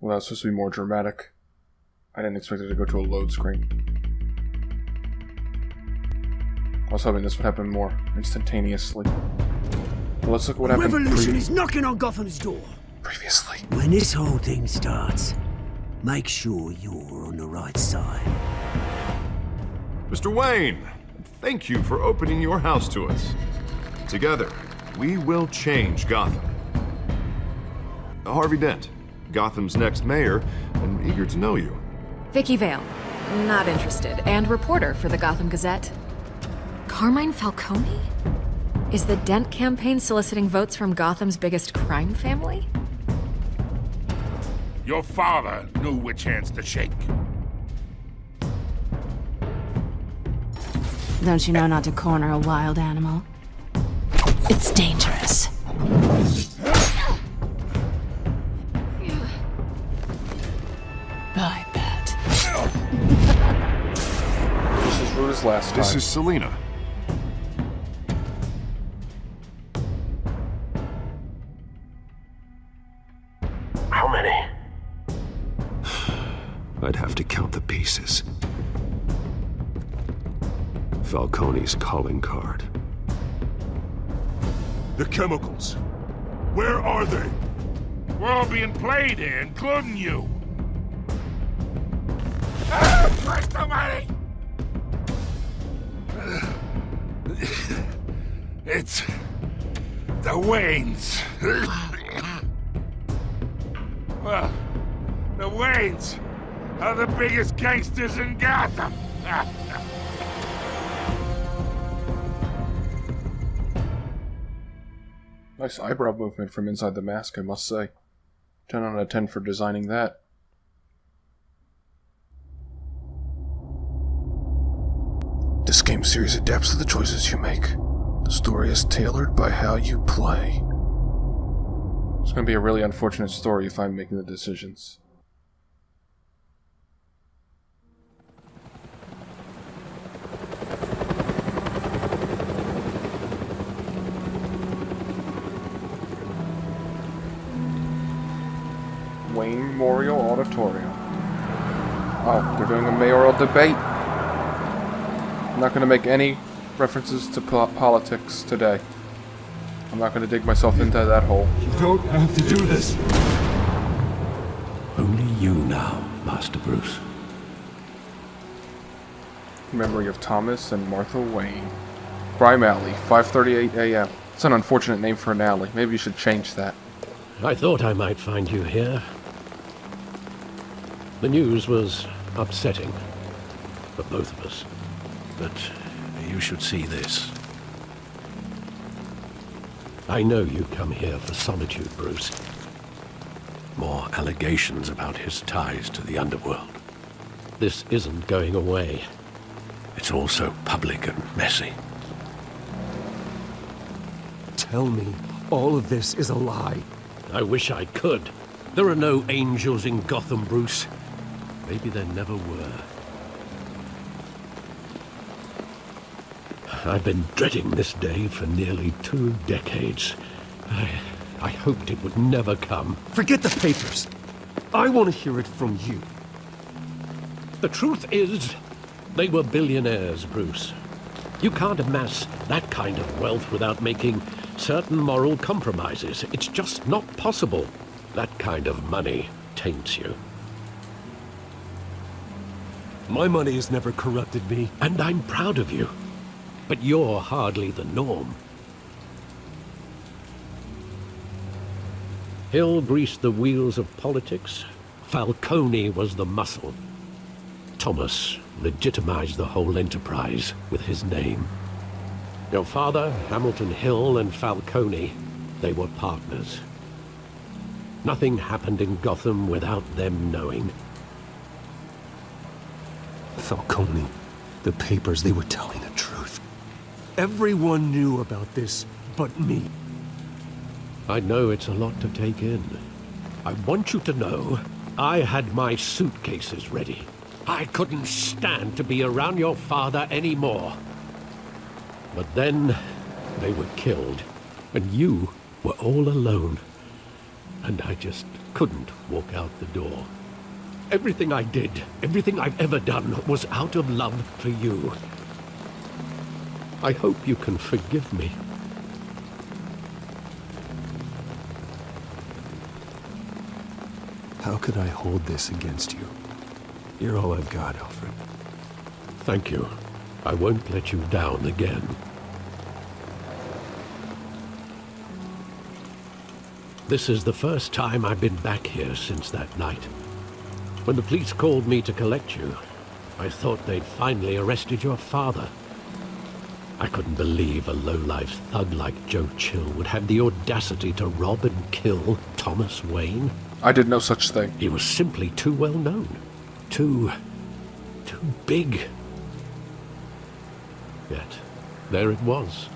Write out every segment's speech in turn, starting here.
Well, that's supposed to be more dramatic. I didn't expect it to go to a load screen. I was hoping this would happen more instantaneously. But let's look at what happened. Revolution is knocking on Gotham's door. Previously. When this whole thing starts, make sure you're on the right side. Mr. Wayne, thank you for opening your house to us. Together, we will change Gotham. Harvey Dent, Gotham's next mayor, and eager to know you. Vicky Vale, not interested, and reporter for the Gotham Gazette. Carmine Falcone? Is the Dent campaign soliciting votes from Gotham's biggest crime family? Your father knew which hands to shake. Don't you know not to corner a wild animal? It's dangerous. I bet. Just as rude as last time. This is Selina. How many? I'd have to count the pieces. Falcone's calling card. The chemicals. Where are they? We're all being played here, including you. Christ almighty! It's the Waynes. Well, the Waynes are the biggest gangsters in Gotham. Nice eyebrow movement from inside the mask, I must say. 10 out of 10 for designing that. This game series adapts to the choices you make. The story is tailored by how you play. It's going to be a really unfortunate story if I'm making the decisions. Wayne Memorial Auditorium. Oh, they're doing a mayoral debate. I'm not going to make any references to politics today. I'm not going to dig myself into that hole. You don't have to do this. Only you now, Master Bruce. In memory of Thomas and Martha Wayne. Crime Alley, 5:38 a.m. It's an unfortunate name for an alley. Maybe you should change that. I thought I might find you here. The news was upsetting for both of us. But you should see this. I know you come here for solitude, Bruce. More allegations about his ties to the underworld. This isn't going away. It's all so public and messy. Tell me all of this is a lie. I wish I could. There are no angels in Gotham, Bruce. Maybe there never were. I've been dreading this day for nearly 2 decades. I hoped it would never come. Forget the papers. I want to hear it from you. The truth is, they were billionaires, Bruce. You can't amass that kind of wealth without making certain moral compromises. It's just not possible. That kind of money taints you. My money has never corrupted me. And I'm proud of you. But you're hardly the norm. Hill greased the wheels of politics. Falcone was the muscle. Thomas legitimized the whole enterprise with his name. Your father, Hamilton Hill, and Falcone, they were partners. Nothing happened in Gotham without them knowing. Falcone, the papers, they were telling the truth. Everyone knew about this but me. I know it's a lot to take in. I want you to know I had my suitcases ready. I couldn't stand to be around your father anymore. But then they were killed, and you were all alone. and I just couldn't walk out the door. Everything I did, everything I've ever done, was out of love for you. I hope you can forgive me. How could I hold this against you? You're all I've got, Alfred. Thank you. I won't let you down again. This is the first time I've been back here since that night. When the police called me to collect you, I thought they'd finally arrested your father. I couldn't believe a low-life thug like Joe Chill would have the audacity to rob and kill Thomas Wayne. I did no such thing. He was simply too well known. Too big. Yet, there it was.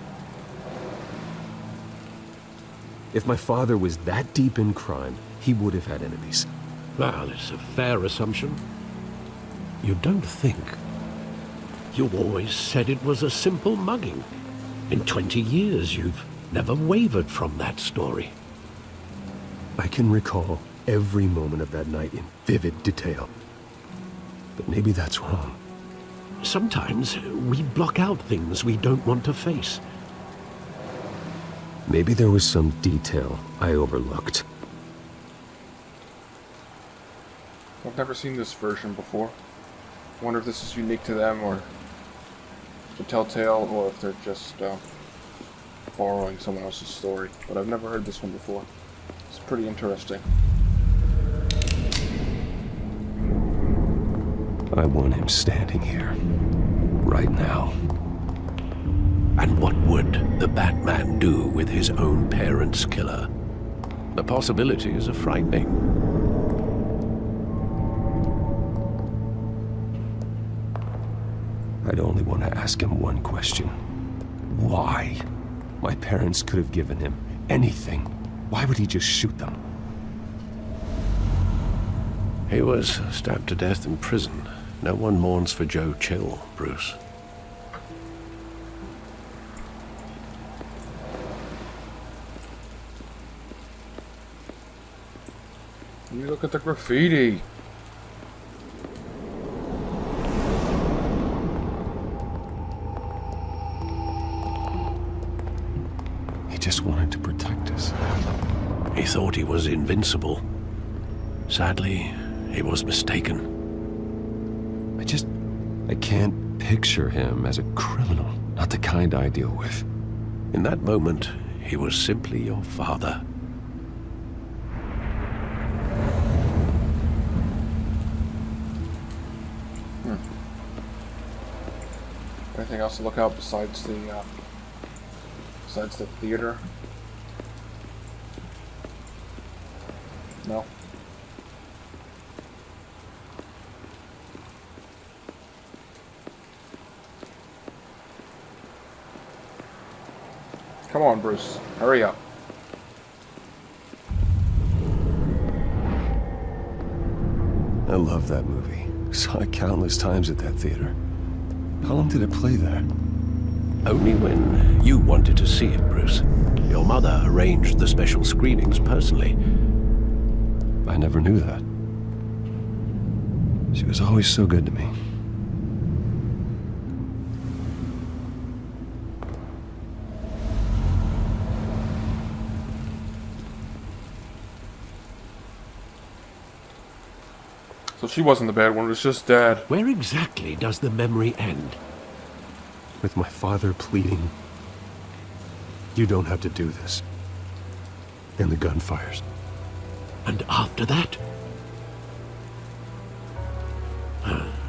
If my father was that deep in crime, he would have had enemies. Well, it's a fair assumption. You don't think. You always said it was a simple mugging. In 20 years, you've never wavered from that story. I can recall every moment of that night in vivid detail. But maybe that's wrong. Sometimes we block out things we don't want to face. Maybe there was some detail I overlooked. I've never seen this version before. I wonder if this is unique to them or to Telltale, or if they're just borrowing someone else's story. But I've never heard this one before. It's pretty interesting. I want him standing here, right now. And what would the Batman do with his own parents' killer? The possibilities are frightening. I'd only want to ask him one question. Why? My parents could have given him anything. Why would he just shoot them? He was stabbed to death in prison. No one mourns for Joe Chill, Bruce. You look at the graffiti. He just wanted to protect us. He thought he was invincible. Sadly, he was mistaken. I can't picture him as a criminal, not the kind I deal with. In that moment, he was simply your father. Anything else to look out besides the theater? No. Come on, Bruce. Hurry up. I love that movie. Saw it countless times at that theater. How long did it play there? Only when you wanted to see it, Bruce. Your mother arranged the special screenings personally. I never knew that. She was always so good to me. So she wasn't the bad one, it was just Dad. Where exactly does the memory end? With my father pleading, "You don't have to do this." And the gun fires. And after that?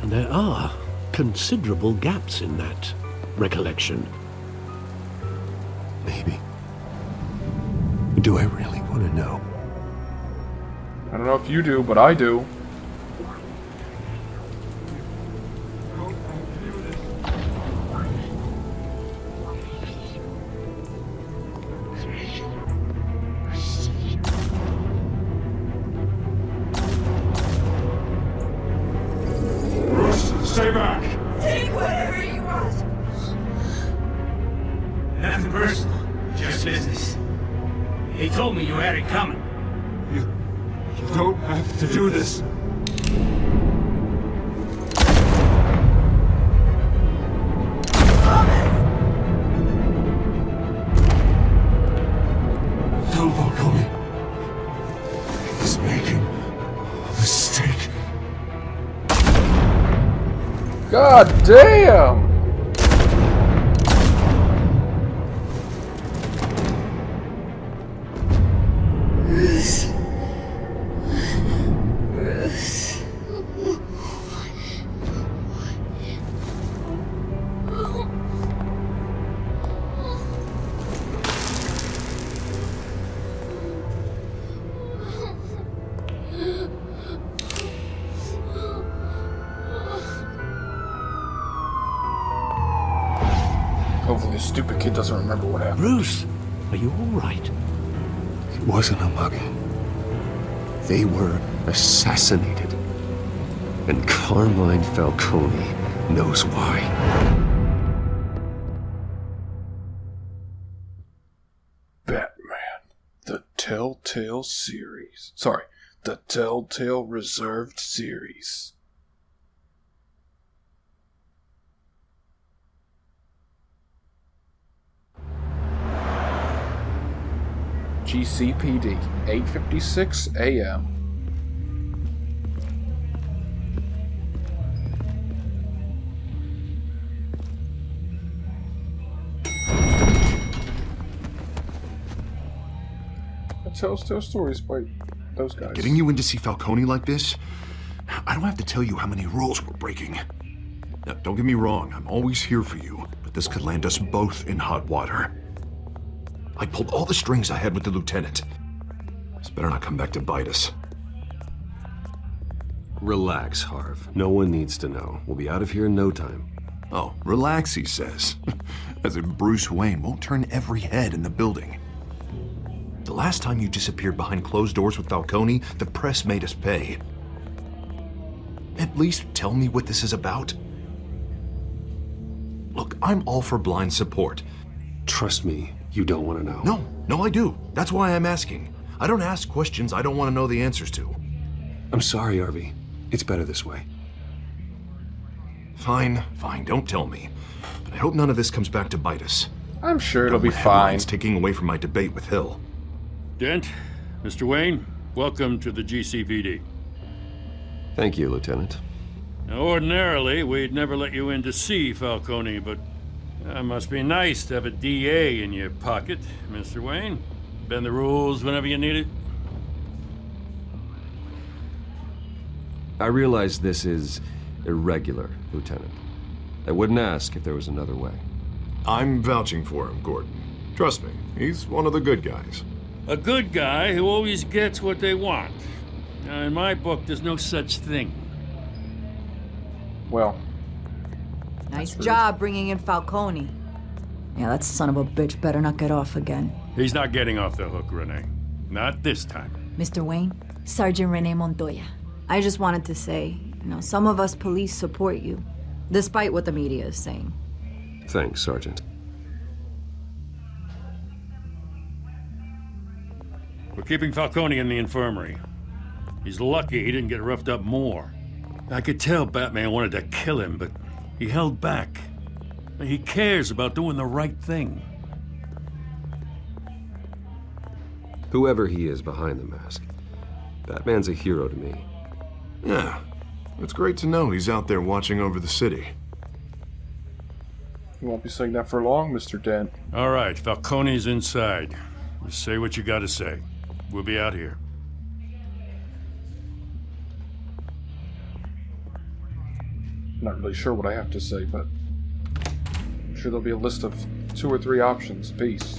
There are considerable gaps in that recollection. Maybe. Do I really want to know? I don't know if you do, but I do. Stay back! Take whatever you want! Nothing personal, just business. He told me you had it coming. You don't have to do this. Tell Falcone. He's making a mistake. God damn! Hopefully this stupid kid doesn't remember what happened. Bruce, are you all right? It wasn't a mugging. They were assassinated. And Carmine Falcone knows why. Batman. The Telltale series. Sorry, the Telltale Reserved series. GCPD, 8:56 a.m. That tells stories by those guys. Getting you in to see Falcone like this? I don't have to tell you how many rules we're breaking. Now, don't get me wrong, I'm always here for you, but this could land us both in hot water. I pulled all the strings I had with the lieutenant. This better not come back to bite us. Relax, Harv. No one needs to know. We'll be out of here in no time. Oh, relax, he says. As if Bruce Wayne won't turn every head in the building. The last time you disappeared behind closed doors with Falcone, the press made us pay. At least tell me what this is about. Look, I'm all for blind support. Trust me, you don't want to know. No, I do. That's why I'm asking. I don't ask questions I don't want to know the answers to. I'm sorry, Harvey. It's better this way. Fine, don't tell me. But I hope none of this comes back to bite us. I'm sure it'll be fine. It's taking away from my debate with Hill. Dent, Mr. Wayne, welcome to the GCPD. Thank you, Lieutenant. Now, ordinarily, we'd never let you in to see Falcone, but it must be nice to have a DA in your pocket, Mr. Wayne. Bend the rules whenever you need it. I realize this is irregular, Lieutenant. I wouldn't ask if there was another way. I'm vouching for him, Gordon. Trust me, he's one of the good guys. A good guy who always gets what they want. Now, in my book, there's no such thing. Well, nice job bringing in Falcone. Yeah, that son of a bitch better not get off again. He's not getting off the hook, Renee. Not this time. Mr. Wayne, Sergeant Renee Montoya. I just wanted to say, some of us police support you, despite what the media is saying. Thanks, Sergeant. We're keeping Falcone in the infirmary. He's lucky he didn't get roughed up more. I could tell Batman wanted to kill him, but he held back. He cares about doing the right thing. Whoever he is behind the mask, Batman's a hero to me. Yeah, it's great to know he's out there watching over the city. You won't be saying that for long, Mr. Dent. All right, Falcone's inside. Just say what you gotta say. We'll be out here. Not really sure what I have to say, but I'm sure there'll be a list of 2 or 3 options. Peace.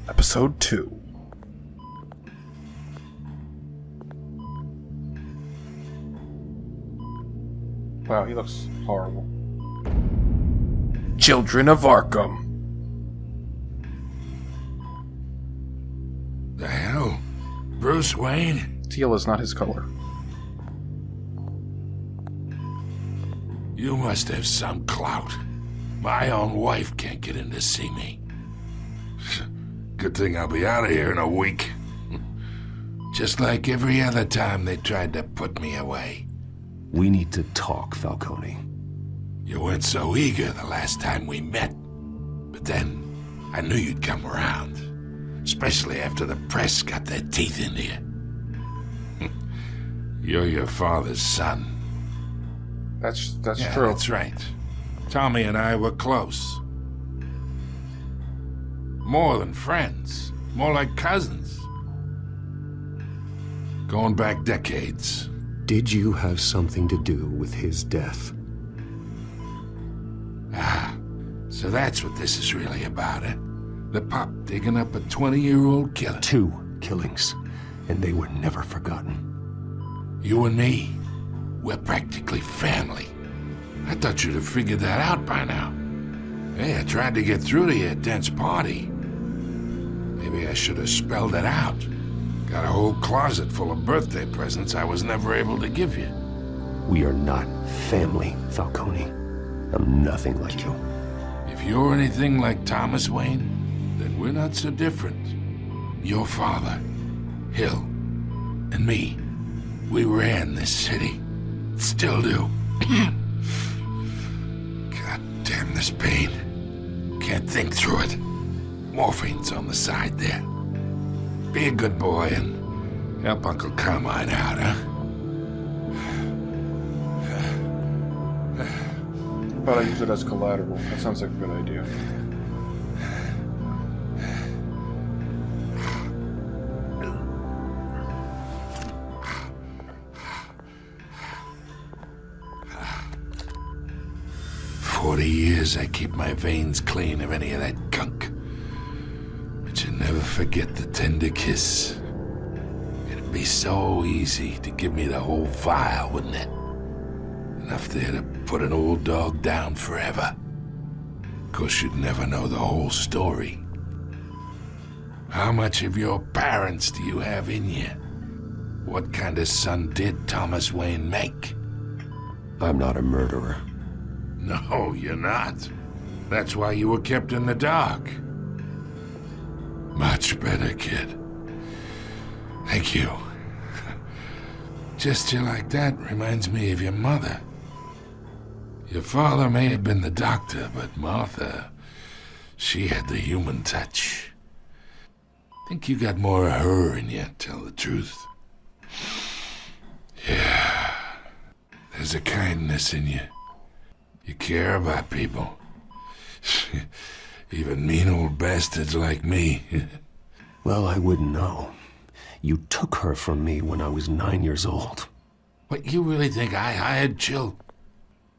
Episode 2. Wow, he looks horrible. Children of Arkham. The hell? Bruce Wayne? Teal is not his color. You must have some clout. My own wife can't get in to see me. Good thing I'll be out of here in a week. Just like every other time they tried to put me away. We need to talk, Falcone. You weren't so eager the last time we met. But then, I knew you'd come around. Especially after the press got their teeth into you. You're your father's son. That's Yeah, true. That's right. Tommy and I were close. More than friends. More like cousins. Going back decades. Did you have something to do with his death? Ah, so that's what this is really about, eh? The pup digging up a 20-year-old killer. 2 killings, and they were never forgotten. You and me, we're practically family. I thought you'd have figured that out by now. Hey, I tried to get through to you at Dent's party. Maybe I should have spelled it out. Got a whole closet full of birthday presents I was never able to give you. We are not family, Falcone. I'm nothing like you. If you're anything like Thomas Wayne, then we're not so different. Your father, Hill, and me, we ran this city. Still do. God damn this pain. Can't think through it. Morphine's on the side there. Be a good boy and help Uncle Carmine out, huh? But I use it as collateral. That sounds like a good idea. For 40 years I keep my veins clean of any of that gunk. But you never forget the tender kiss. It'd be so easy to give me the whole vial, wouldn't it? Enough there to put an old dog down forever. Of course, you'd never know the whole story. How much of your parents do you have in you? What kind of son did Thomas Wayne make? I'm not a murderer. No, you're not. That's why you were kept in the dark. Much better, kid. Thank you. Gesture like that reminds me of your mother. Your father may have been the doctor, but Martha, she had the human touch. Think you got more of her in you, tell the truth. Yeah. There's a kindness in you. You care about people. Even mean old bastards like me. Well, I wouldn't know. You took her from me when I was 9 years old. What, you really think I hired Chill?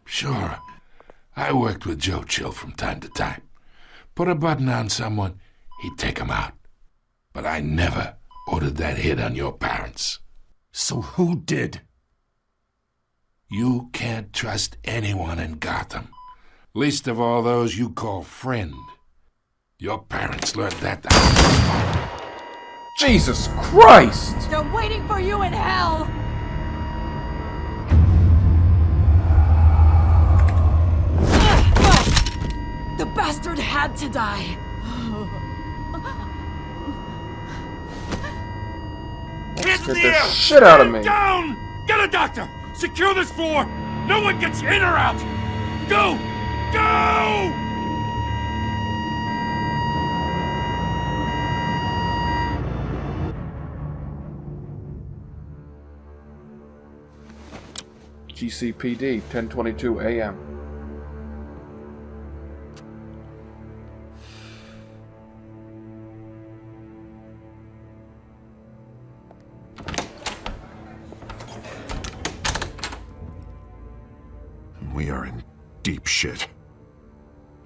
Sure. I worked with Joe Chill from time to time. Put a button on someone, he'd take him out. But I never ordered that hit on your parents. So who did? You can't trust anyone in Gotham. Least of all those you call friend. Your parents learned that. Jesus Christ! They're waiting for you in hell! The bastard had to die. Hands in Get the the air! shit out of me! Down! Get a doctor! Secure this floor! No one gets in or out! Go! Go! GCPD, 10:22 a.m. We are in deep shit.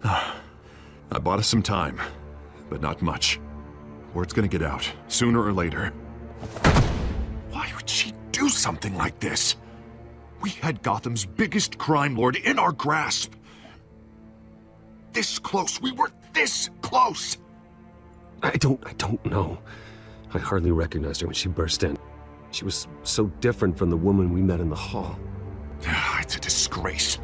I bought us some time, but not much. Word's gonna get out, sooner or later. Why would she do something like this? We had Gotham's biggest crime lord in our grasp. This close. We were this close. I don't know. I hardly recognized her when she burst in. She was so different from the woman we met in the hall. It's a disgrace.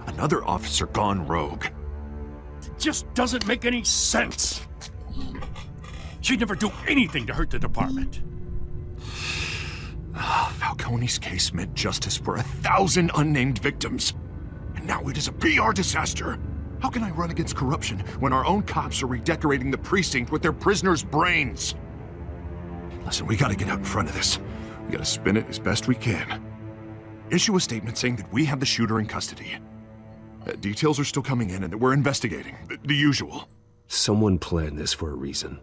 Another officer gone rogue. It just doesn't make any sense. She'd never do anything to hurt the department. Falcone's case meant justice for 1,000 unnamed victims. And now it is a PR disaster. How can I run against corruption when our own cops are redecorating the precinct with their prisoners' brains? Listen, we gotta get out in front of this. We gotta spin it as best we can. Issue a statement saying that we have the shooter in custody. Details are still coming in and that we're investigating. The usual. Someone planned this for a reason.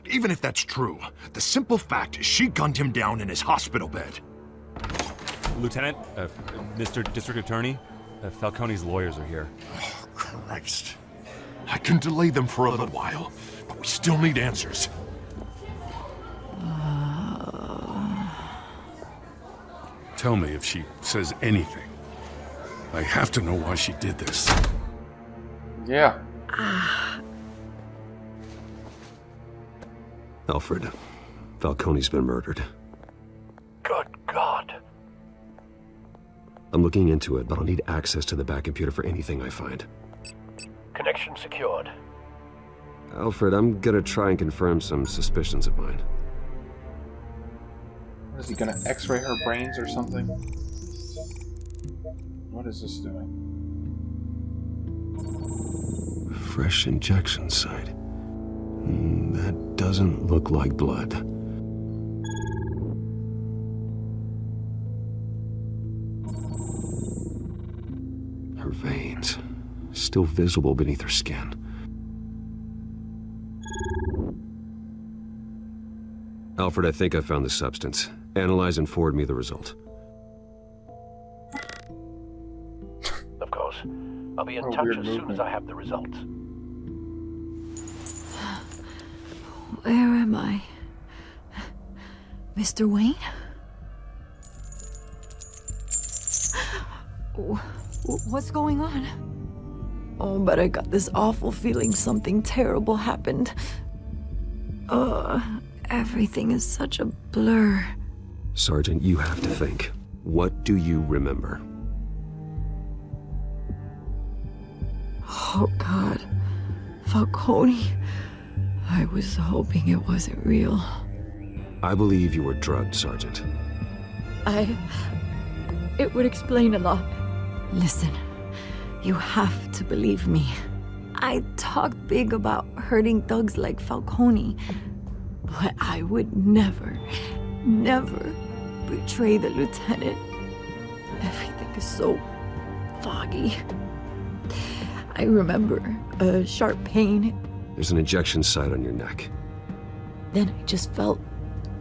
Even if that's true, the simple fact is she gunned him down in his hospital bed. Lieutenant, Mr. District Attorney, Falcone's lawyers are here. Oh, Christ. I can delay them for a little while, but we still need answers. Tell me if she says anything. I have to know why she did this. Yeah. Alfred, Falcone's been murdered. Good God. I'm looking into it, but I'll need access to the back computer for anything I find. Connection secured. Alfred, I'm gonna try and confirm some suspicions of mine. Is he gonna x-ray her brains or something? What is this doing? Fresh injection site. That doesn't look like blood. Her veins, still visible beneath her skin. Alfred, I think I found the substance. Analyze and forward me the result. Of course. I'll be in What a touch weird as soon movement. as I have the results. Where am I? Mr. Wayne? What's going on? Oh, but I got this awful feeling something terrible happened. Everything is such a blur. Sergeant, you have to think. What do you remember? Oh, God. Falcone. I was hoping it wasn't real. I believe you were drugged, Sergeant. It would explain a lot. Listen, you have to believe me. I talk big about hurting thugs like Falcone, but I would never betray the lieutenant. Everything is so foggy. I remember a sharp pain. There's an injection site on your neck. Then I just felt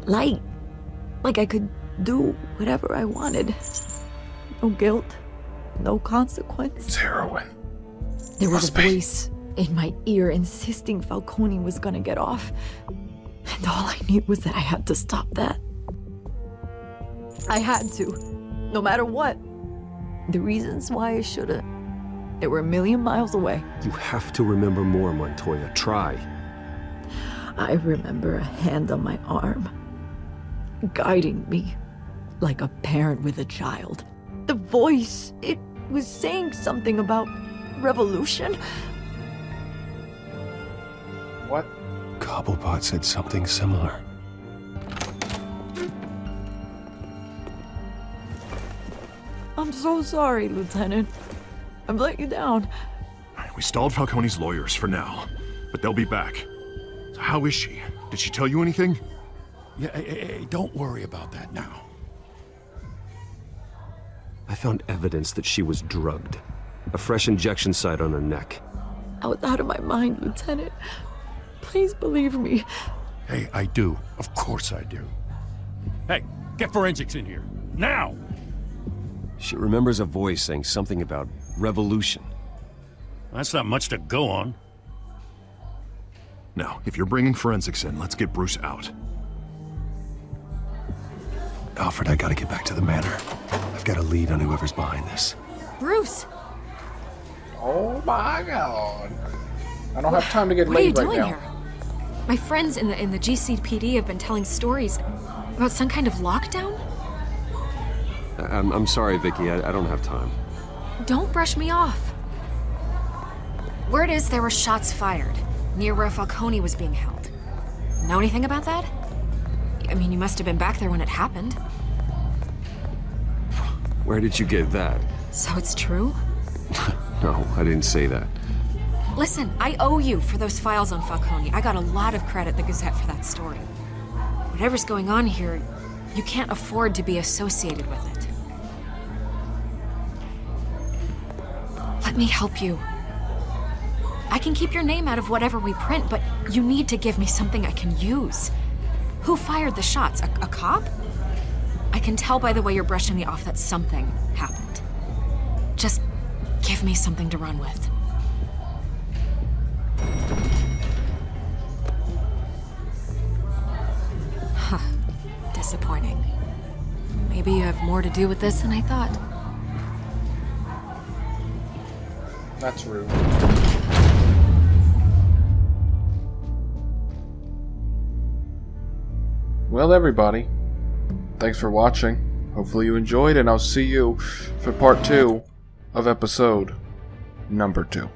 light. Like I could do whatever I wanted. No guilt, no consequence. It's heroin. There was a voice in my ear insisting Falcone was gonna get off. And all I knew was that I had to stop that. I had to, no matter what. The reasons why I should've, they were a million miles away. You have to remember more, Montoya. Try. I remember a hand on my arm, guiding me like a parent with a child. The voice, it was saying something about revolution. What? Cobblepot said something similar. I'm so sorry, Lieutenant. I've let you down. We stalled Falcone's lawyers for now, but they'll be back. So how is she? Did she tell you anything? Yeah, hey, don't worry about that now. I found evidence that she was drugged. A fresh injection site on her neck. I was out of my mind, Lieutenant. Please believe me. Hey, I do. Of course I do. Hey, get forensics in here. Now! She remembers a voice saying something about revolution. That's not much to go on. Now, if you're bringing forensics in, let's get Bruce out. Alfred, I gotta get back to the manor. I've got a lead on whoever's behind this. Bruce! Oh my God. I don't have time to get What are you laid right doing now. here? My friends in the GCPD have been telling stories about some kind of lockdown? I'm sorry, Vicky. I don't have time. Don't brush me off. Word is there were shots fired near where Falcone was being held. Know anything about that? I mean, you must have been back there when it happened. Where did you get that? So it's true? No, I didn't say that. Listen, I owe you for those files on Falcone. I got a lot of credit at the Gazette for that story. Whatever's going on here, you can't afford to be associated with it. Let me help you. I can keep your name out of whatever we print, but you need to give me something I can use. Who fired the shots? A cop? I can tell by the way you're brushing me off that something happened. Just give me something to run with. Huh. Disappointing. Maybe you have more to do with this than I thought. That's rude. Well, everybody, thanks for watching. Hopefully you enjoyed, and I'll see you for part 2 of episode number 2.